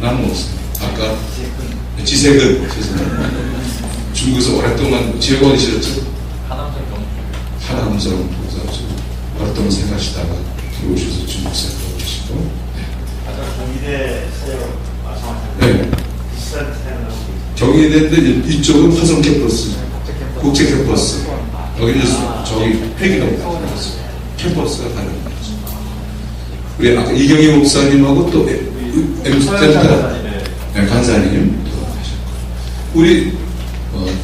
남은 없습니다. 아까 지색은 죄송합니다. 중국에서 오랫동안 지역원이 싫었죠? 하남성 교사 오랫동안 생각하시다가 들어오셔서 중국 생각하고 계시고. 경희대에서 네. 경희대인데 이쪽은 화성 캠퍼스, 국제 캠퍼스. 여기는 저기 회기동 캠퍼스가 다른 거죠. 우리 아까 이경희 목사님하고 또 엠스텐터 간사님 하셨고, 우리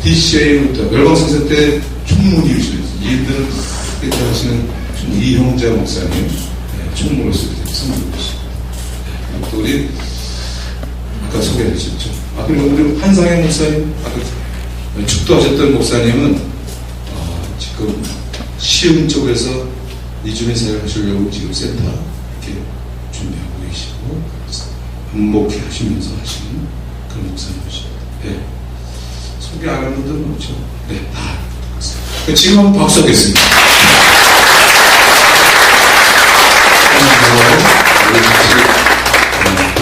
DCA부터 열방선생 때 총무이셨어요. 이들은 그때 하시는 이형자 목사님 총무로서 선임되시고, 또 우리 아까 소개하셨죠. 그리고 우리 한상현 목사님 아까 축도하셨던 목사님은 지금 시흥 쪽에서 이주민 사역을 하시려고 지금 센터 이렇게 준비하고 계시고 반복해 하시면서 하시는 그런 목사님이십니다. 네. 소개 안 하는 분들은 없죠. 네, 다. 지금 한번 박수 하겠습니다.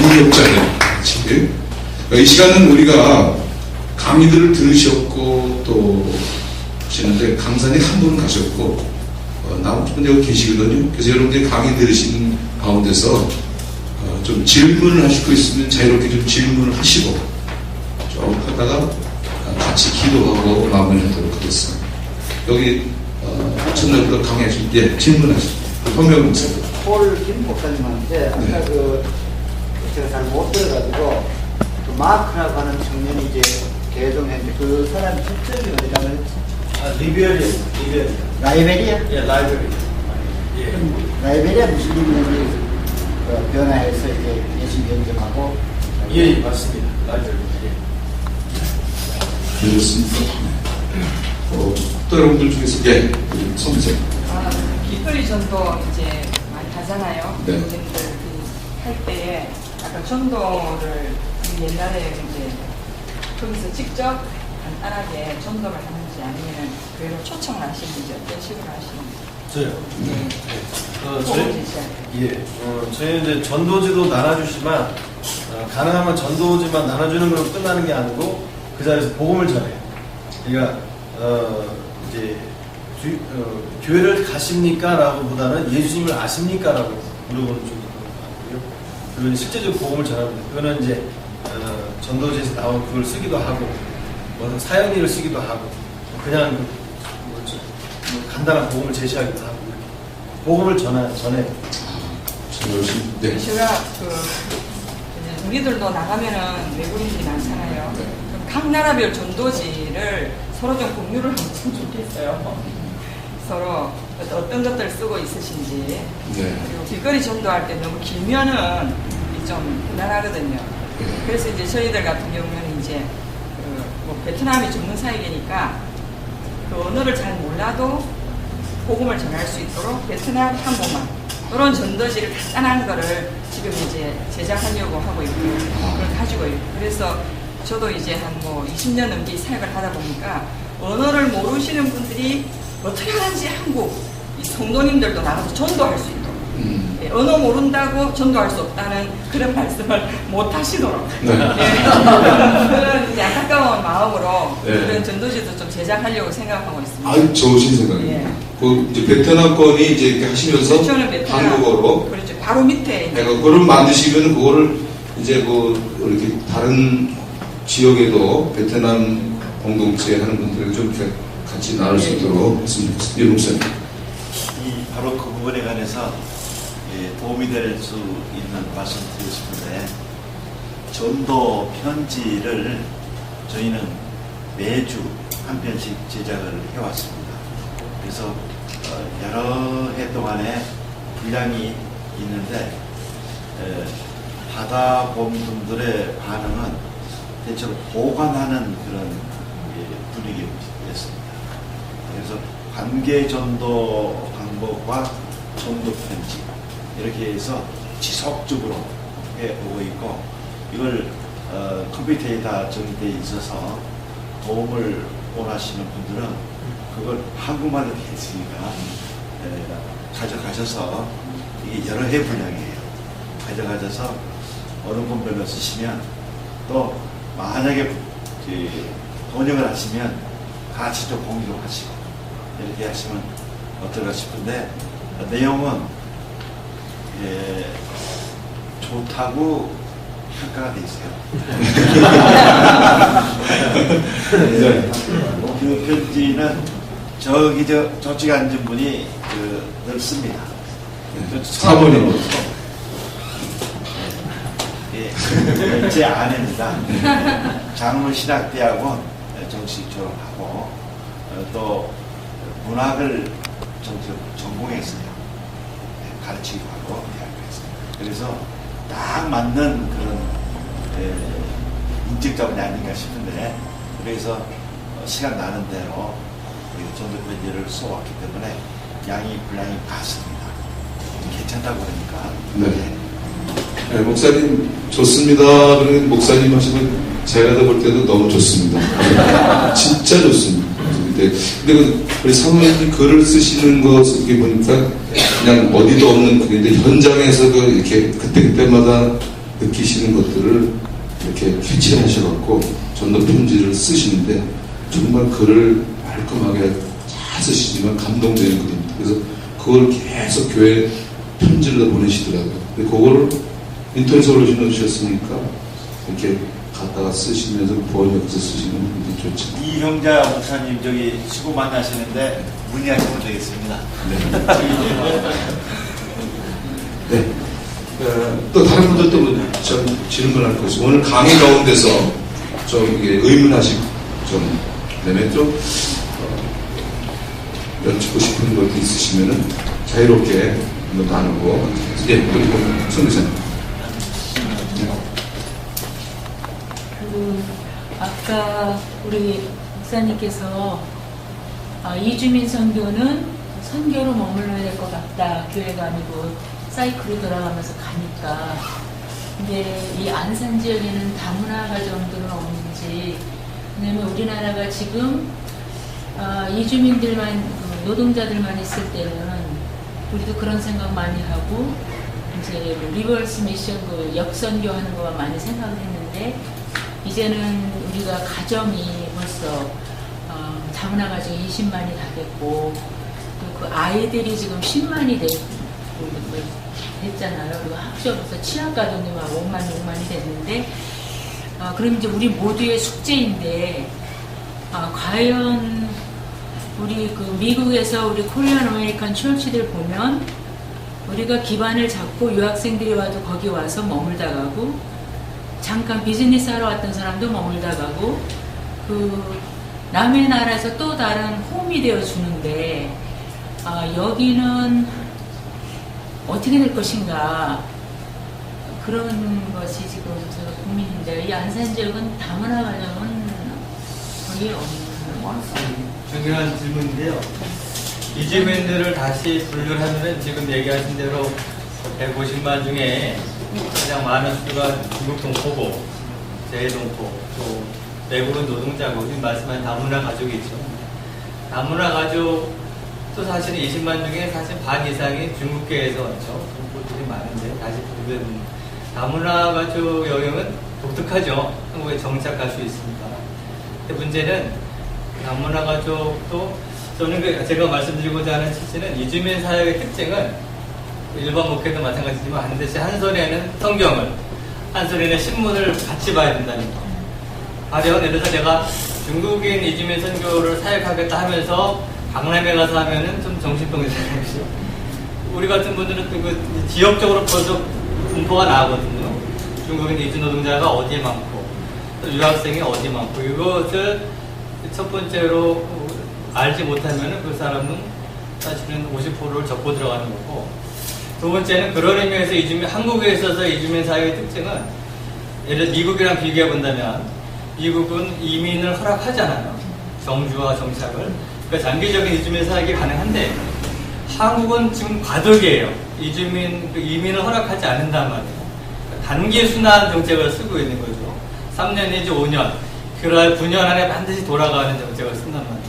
이역자들 지금 이 시간은 우리가 강의들을 들으셨고 또 하시는데 강사님 한 분은 가셨고 나머지 분 여기 계시거든요. 그래서 여러분들이 강의 들으시는 가운데서 좀 질문을 하실 거 있으면 자유롭게 좀 질문을 하시고 좀 하다가 같이 기도하고 마무리하도록 하겠습니다. 여기 첫날부터 강의하실 때 질문하시죠. 허명 목사님. 폴김 목사님한테 아까 제가 잘 못 들어가지고 마크라고 하는 청년이 이제 개종했는데 그 사람 국적이 어디라고 했지? 리베리아. 라이베리아? 예, 라이베리아. 예. 라이베리아 무슬림들이 변화해서 이제 예수 영접하고. 예, 맞습니다. 라이베리아. 예. 그렇습니다. 또 여러분들 중에서 선생. 길거리 전도 이제 많이 하잖아요. 네. 선생님들 할 때에 약간 전도를 옛날에 이제 거기서 직접 간단하게 전도를 하는지 아니면 그대로 초청을 하시는지 어떤 식으로 하시는지. 저요? 저희는 이제 전도지도 나눠주시지만 가능하면 전도지만 나눠주는 걸로 끝나는 게 아니고 그 자리에서 복음을 전해요. 그러니까 이제 교회를 가십니까? 라고 보다는 예수님을 아십니까? 라고 물어보는 쪽이 있는 것 같고요. 그리고 실제적으로 복음을 전합니다. 그거는 이제 전도지에서 나온 그걸 쓰기도 하고 뭐 사형리를 쓰기도 하고 그냥 간단한 복음을 제시하기도 하고 복음을 전해요. 네. 제가 우리들도 나가면은 외국인들이 많잖아요. 네. 그럼 각 나라별 전도지를 서로 좀 공유를 하면 좋겠어요. 서로 어떤 것들을 쓰고 있으신지. 네. 그리고 길거리 전도할 때 너무 길면은 좀 불안하거든요. 그래서 이제 저희들 같은 경우는 이제 뭐 베트남이 전문사역이니까 그 언어를 잘 몰라도 복음을 전할 수 있도록 베트남 한국말 이런 전도지를 간단한 거를 지금 이제 제작하려고 하고 있고 그걸 가지고 있고 그래서 저도 이제 한 뭐 20년 넘게 사역을 하다 보니까 언어를 모르시는 분들이 어떻게 하는지 한국 이 성도님들도 나가서 전도할 수 있도록 언어 모른다고 전도할 수 없다는 그런 말씀을 못 하시도록 그런 이제 안타까운 마음으로 그런 전도지도 좀 제작하려고 생각하고 있습니다. 아주 좋으신 생각이에요. 그 이제 베트남권이 이제 이렇게 하시면서 한국어로 그렇죠. 바로 밑에 그걸 만드시면 그거를 이제 이렇게 다른 지역에도 베트남 공동체 하는 분들에게 좀 같이 나눌 수 있도록 했으면 좋겠습니다. 목사님. 바로 그 부분에 관해서 도움이 될 수 있는 말씀 드리고 싶은데 전도 편지를 저희는 매주 한 편씩 제작을 해왔습니다. 그래서 여러 해 동안에 분량이 있는데 받아본 분들의 반응은 대체로 보관하는 그런 분위기였습니다. 그래서 관계 전도 방법과 전도 편지 이렇게 해서 지속적으로 해오고 있고 이걸 컴퓨터에 다 정리되어 있어서 도움을 원하시는 분들은 그걸 한국말로 되어 있으니까 가져가셔서 이게 여러 해 분량이에요. 가져가셔서 어느 분별로 쓰시면 또 만약에 번역을 하시면 같이 좀 공유도 하시고 이렇게 하시면 어떨까 싶은데 내용은 좋다고 평가가 돼 있어요. 그 편지는 저쪽에 앉은 분이 늘 씁니다. 사모님. 제 아내입니다. 장문신학대학원 정식 졸업하고 또 문학을 전공했어요. 가르치기도 하고 대학교에서. 그래서 딱 맞는 그런 인적자분이 아닌가 싶은데 그래서 시간 나는 대로 전도 편지를 써왔기 때문에 양이 분량이 같습니다. 괜찮다고 그러니까. 네. 네, 목사님 좋습니다. 그러면 목사님 하시면 제가 볼 때도 너무 좋습니다. 진짜 좋습니다. 근데 우리 사모님이 글을 쓰시는 거 이렇게 보니까 그냥 어디도 없는 근데 현장에서 이렇게 그때마다 느끼시는 것들을 이렇게 캐치하셔갖고 전도 편지를 쓰시는데 정말 글을 말끔하게 잘 쓰시지만 감동되는 글입니다. 그래서 그걸 계속 교회 편지를 보내시더라고요. 근데 그거를 인터넷으로 넣으셨으니까 이렇게 갖다가 쓰시면서 번역해서 쓰시는 분들이 좋죠. 이형자 목사님 수고 많이 하시는데 문의하시면 되겠습니다. 네. 또 다른 분들도 질문할 거 있어요. 오늘 강의 가운데서 좀 이게 의문하시고 좀 그다음에 좀 여쭙고 싶은 것도 있으시면은 자유롭게 한번 나누고 그리고 성교사님. 아까 우리 목사님께서 이주민 선교는 선교로 머물러야 될 것 같다. 교회가 아니고 사이클로 돌아가면서 가니까. 근데 이 안산 지역에는 다문화 가정들은 없는지. 왜냐면 우리나라가 지금 이주민들만 노동자들만 있을 때는 우리도 그런 생각 많이 하고 이제 리버스 미션 역선교하는 것만 많이 생각을 했는데 이제는 우리가 가정이 벌써 다문화 가정이 20만이 다 됐고 그 아이들이 지금 10만이 됐잖아요. 그리고 학교부터 취약가정이 막 5만, 6만이 됐는데 그럼 이제 우리 모두의 숙제인데 과연 우리 미국에서 우리 코리안 아메리칸 철치들 보면 우리가 기반을 잡고 유학생들이 와도 거기 와서 머물다 가고 잠깐 비즈니스 하러 왔던 사람도 머물다 가고 남의 나라에서 또 다른 홈이 되어 주는데 여기는 어떻게 될 것인가 그런 것이 지금 제가 고민인데 이 안산 지역은 다문화 가정은 거의 없는 중요한 질문인데요. 이주민들을 다시 분류를 하면 지금 얘기하신 대로 150만 중에 가장 많은 수가 중국 동포고, 재동포, 또 외국인 노동자고, 지금 말씀한 다문화 가족이 있죠. 다문화 가족도 사실은 20만 중에 사실 반 이상이 중국계에서 왔죠. 동포들이 많은데 다시 분류된 다문화 가족 영역은 독특하죠. 한국에 정착할 수 있습니다. 근데 문제는 다문화 가족도 저는 제가 말씀드리고자 하는 취지는 이주민 사역의 특징은 일반 목회도 마찬가지지만 반드시 한 손에는 성경을, 한 손에는 신문을 같이 봐야 된다는 거. 가령 예를 들어서 내가 중국인 이주민 선교를 사역하겠다 하면서 강남에 가서 하면은 좀 정신병이 생기죠. 우리 같은 분들은 그 지역적으로 벌써 분포가 나거든요. 중국인 이주 노동자가 어디에 많고, 또 유학생이 어디에 많고, 이것을 첫 번째로 알지 못하면은 그 사람은 사실은 50%를 접고 들어가는 거고, 두 번째는 그런 의미에서 한국에 있어서 이주민 사회의 특징은 예를 들어 미국이랑 비교해 본다면 미국은 이민을 허락하잖아요. 정주와 정착을. 그러니까 장기적인 이주민 사역이 가능한데 한국은 지금 과도기예요. 이민을 허락하지 않는단 말이에요. 단기 순환 정책을 쓰고 있는 거죠. 3년 내지 5년. 그럴 9년 안에 반드시 돌아가는 정책을 쓴단 말이에요.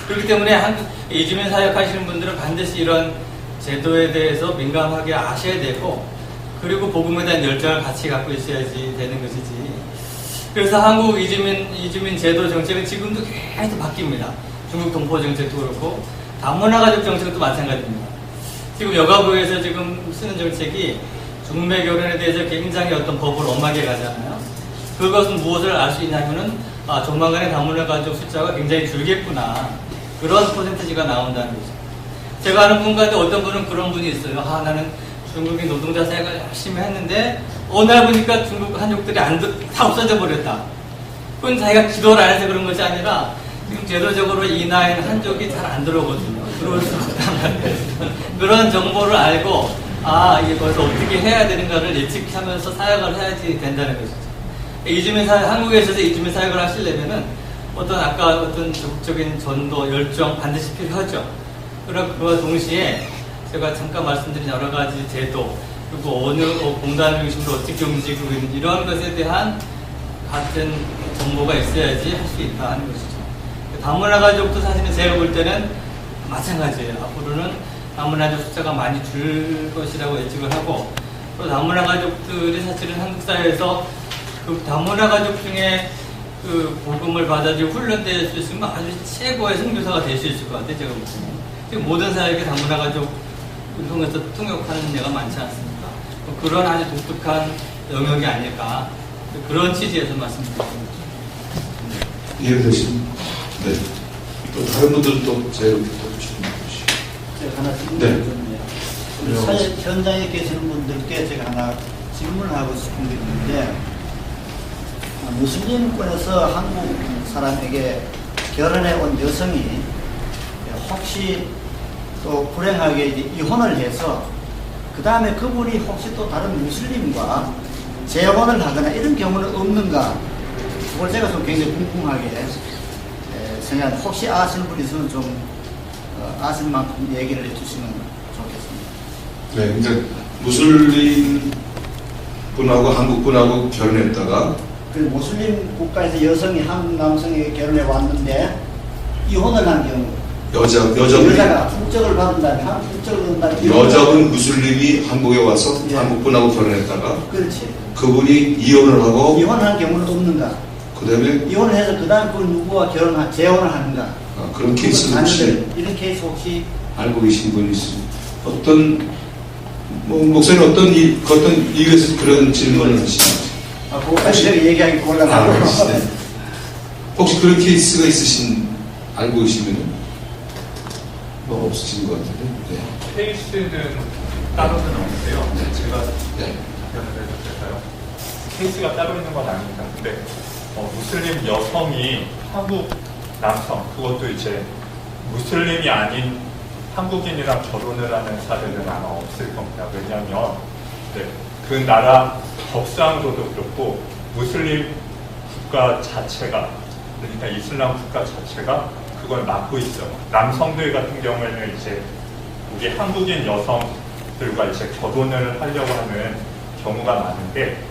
그렇기 때문에 이주민 사역하시는 분들은 반드시 이런 제도에 대해서 민감하게 아셔야 되고, 그 그리고 복음에 대한 열정을 같이 갖고 있어야지 되는 것이지. 그래서 한국 이주민 제도 정책은 지금도 계속 바뀝니다. 중국 동포 정책도 그렇고 다문화가족 정책도 마찬가지입니다. 지금 여가부에서 지금 쓰는 정책이 중매 결혼에 대해서 굉장히 어떤 법을 엄하게 가잖아요. 그것은 무엇을 알 수 있냐면은 조만간에 다문화가족 숫자가 굉장히 줄겠구나. 그런 퍼센티지가 나온다는 거죠. 제가 아는 분 가운데 어떤 분은 그런 분이 있어요. 나는 중국인 노동자 사역을 열심히 했는데 어느 날 보니까 중국 한족들이 다 없어져 버렸다. 그건 자기가 기도를 안 해서 그런 것이 아니라 지금 제도적으로 이 나이는 한족이 잘 안 들어오거든요. 들어올 수 없단 말이에요. 그런 정보를 알고 이게 벌써 어떻게 해야 되는가를 예측하면서 사역을 해야지 된다는 것이죠. 한국에 있어서 이주민 사역을 하시려면은 어떤 적극적인 전도, 열정 반드시 필요하죠. 그와 동시에 제가 잠깐 말씀드린 여러 가지 제도, 그리고 어느 공단 중심으로 어떻게 움직이고 있는 이런 것에 대한 같은 정보가 있어야지 할 수 있다 하는 것이죠. 다문화 가족도 사실은 제가 볼 때는 마찬가지예요. 앞으로는 다문화 가족 숫자가 많이 줄 것이라고 예측을 하고, 또 다문화 가족들이 사실은 한국 사회에서 그 다문화 가족 중에 그 복음을 받아들이고 훈련될 수 있으면 아주 최고의 선교사가 될 수 있을 것 같아요. 제가 볼 때는. 지금 모든 사회에 다문화 가족을 통해서 통역하는 예가 많지 않습니까? 그런 아주 독특한 영역이 아닐까, 그런 취지에서 말씀드립니다. 이해되십니까? 네. 또 다른 분들은 또 자유롭게 덧붙이는 것이. 제가 하나 질문을 좀 사회 현장에 계시는 분들께 제가 하나 질문을 하고 싶은 게 있는데, 무슬림권에서 한국 사람에게 결혼해 온 여성이 혹시 또 불행하게 이제 이혼을 해서 그 다음에 그분이 혹시 또 다른 무슬림과 재혼을 하거나 이런 경우는 없는가? 그걸 제가 좀 굉장히 궁금하게 생각합니다. 혹시 아시는 분이 있으면 좀 아시는 만큼 얘기를 해주시면 좋겠습니다. 네, 그러니까 무슬림 분하고 한국 분하고 결혼했다가 그 무슬림 국가에서 여성이 한국 남성에게 결혼해 왔는데 이혼을 한 경우 여자가 국적을 받은 다음에 한국 국적을 받은 다음에 여자분 무슬림이 한국에 와서 한국 분하고 결혼했다가 그렇지. 그분이 이혼을 하고 이혼한 경우는 없는가? 그 다음에 이혼을 해서 그 다음 그 누구와 재혼을 하는가? 그런 케이스는 혹시 이런 케이스 혹시 알고 계신 분이 있습니까? 어떤 목사님 어떤 이유에서 그런 질문을 하시나요? 그거까지 제가 얘기하기 곤란하고 혹시 그런 케이스가 알고 계시면 없으신 것 같은데. 네. 케이스는 따로는 없는데요. 네. 제가 네. 답변을 해도 될까요? 케이스가 따로 있는 건 아닙니다. 근데 무슬림 여성이 한국 남성, 그것도 이제 무슬림이 아닌 한국인이랑 결혼을 하는 사례는 아마 없을 겁니다. 왜냐하면 그 나라 법상으로도 그렇고 무슬림 국가 자체가, 그러니까 이슬람 국가 자체가 그걸 막고 있어요. 남성들 같은 경우에는 이제 우리 한국인 여성들과 이제 결혼을 하려고 하는 경우가 많은데,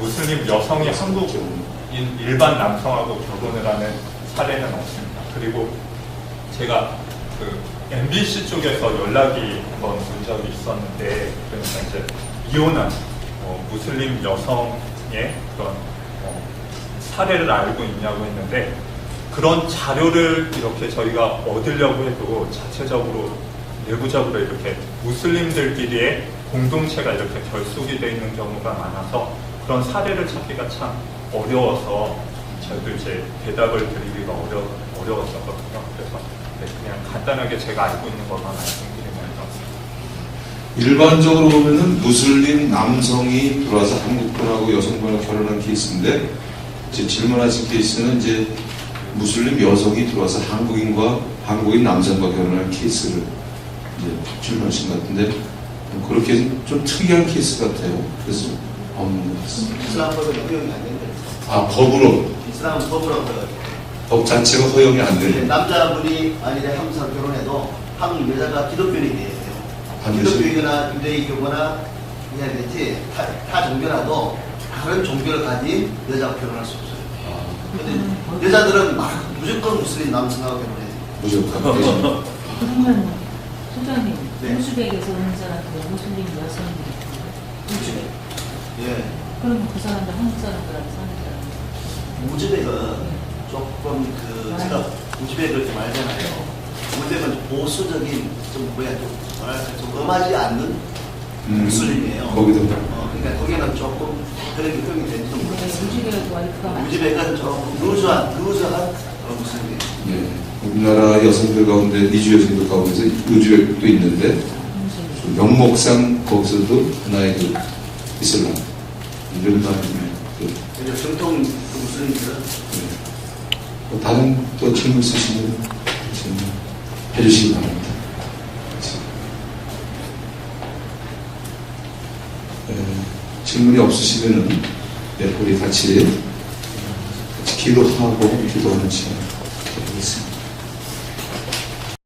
무슬림 여성이 한국인 일반 남성하고 결혼을 하는 사례는 없습니다. 그리고 제가 그 MBC 쪽에서 연락이 한번 온 적이 있었는데, 그러니까 이제 이혼한 무슬림 여성의 그런 사례를 알고 있냐고 했는데, 그런 자료를 이렇게 저희가 얻으려고 해도 자체적으로 내부적으로 이렇게 무슬림들끼리의 공동체가 이렇게 결속이 되어 있는 경우가 많아서 그런 사례를 찾기가 참 어려워서 저희도 이제 대답을 드리기가 어려웠었거든요. 그래서 그냥 간단하게 제가 알고 있는 것만 말씀드리면서, 일반적으로 보면은 무슬림 남성이 들어와서 한국분하고 여성분하고 결혼한 케이스인데, 이제 질문하신 케이스는 이제 무슬림 여성이 들어와서 한국인 남성과 결혼한 케이스를 이제 질문하신 것 같은데, 그렇게 좀 특이한 케이스 같아요. 그래서 없는 것 같습니다. 이슬람 법은 허용이 안 된대. 법으로? 이슬람은 법으로 허용이 법 자체가 허용이 안 되는. 남자분이 만일에 한국 사람 결혼해도 한국 여자가 기독교인이 돼야 돼요. 기독교이거나 유대이거나 그냥 되지 타 종교라도 다른 종교를 가진 여자가 결혼할 수 없어요. 근데 여자들은 무조건 무슬림 남성하고 결혼해요. 무조건. 그러면 소장님, 네. 호수백에서 오는 사람들 무슬림 여성들이 예. 그러면 그 사람들 한국 사람들하고 사는 사람. 우즈벡은 조금 제가 우즈벡 그렇게 말잖아요. 우즈벡은 보수적인 좀 뭐야 좀 뭐랄까 좀 엄하지 않는 무슬림이에요. 거기도 그러니까 거기는 조금 그런 게 흠이 되는지도 모르겠어요. 우즈벡 와이프가 많이 우즈벡은 조금 루즈한 무슬림이에요. 예, 우리나라 여성들 가운데 이주 여성들 가운데서 우즈벡도 있는데 명목상 거기서도 하나의 그 이슬람 이런 다음에 그래서 정통 무슬림들은 다른 또 질문 있으시면 해주시기 바랍니다. 질문이 없으시면은 우리 같이 기도하고 기도하는 시간.